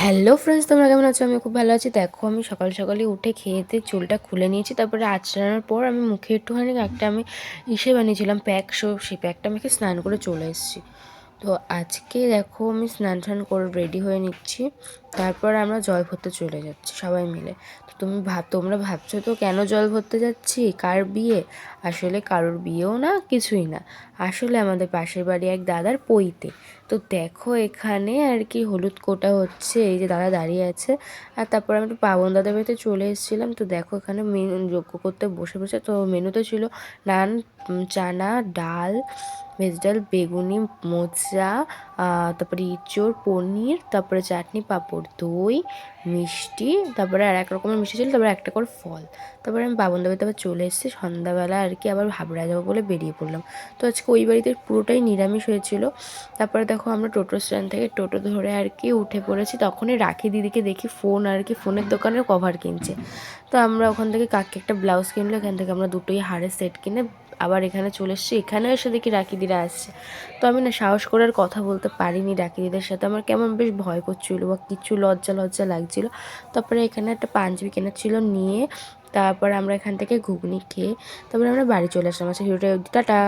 Hello friends, তোমরা কেমন আছো? আমি খুব ভালো আছি। দেখো, আমি সকাল সকালে উঠে খেয়েতে চুলটা খুলে নিয়েছি। তারপরে আঁচড়ানোর পর আমি মুখে একটুখানি আমি বানিয়েছিলাম প্যাক। সেই প্যাকটা মেখে স্নান করে চলে এসেছি। তো আজকে দেখো, আমি স্নান টান করে রেডি হয়ে নিচ্ছি। তারপর আমরা জল ভরতে চলে যাচ্ছি সবাই মিলে। তো তোমরা ভাবছো তো কেন জল ভরতে যাচ্ছি, কার বিয়ে? আসলে কারোর বিয়েও না, কিছুই না। আসলে আমাদের পাশের বাড়ি এক দাদার পৈতে। তো দেখো, এখানে আর কি হলুদ কোটা হচ্ছে। এই যে দাদা দাঁড়িয়ে আছে। আর তারপর আমি একটু পাবন দাদার বাড়িতে চলে এসেছিলাম। তো দেখো, এখানে মেনু যোগ্য করতে বসে বসে। তো মেনুতে ছিল নান, চানা, ডাল, ভেজ ডাল, বেগুনি, মোচা, তারপরে ইঁচড়, পনির, তারপরে চাটনি, পাঁপড়, দই, মিষ্টি, তারপরে আর এক রকমের মিষ্টি ছিল, তারপরে একটা করে ফল। তারপরে আমি বাবনদা বাড়িতে আবার চলে এসেছি। সন্ধ্যাবেলা আর কি আবার হাবড়া যাবো বলে বেরিয়ে পড়লাম। তো আজকে ওই বাড়িতে পুরোটাই নিরামিষ হয়েছিল। তারপরে দেখো, আমরা টোটো স্ট্যান্ড থেকে টোটো ধরে আর কি উঠে পড়েছি। তখনই রাখি দিদিকে দেখি ফোন আর কি ফোনের দোকানের কভার কিনছে। তো আমরা ওখান থেকে কাকি একটা ব্লাউজ কিনলো। এখান থেকে আমরা দুটোই হারের সেট কিনে আবার এখানে চলে এসেছি। এখানেও এসে দেখি রাখি দিরা আসছে। তো আমি না সাহস করে আর কথা বলতে পারিনি রাখি দিদির সাথে। আমার কেমন বেশ ভয় করছিল বা কিছু লজ্জা লজ্জা লাগছিল। তারপরে এখানে একটা পাঞ্জাবি কেনার ছিল, নিয়ে তারপর আমরা এখান থেকে ঘুগনি খেয়ে তারপরে আমরা বাড়ি চলে আসলাম। আচ্ছা, ভিডিওটা টাটা।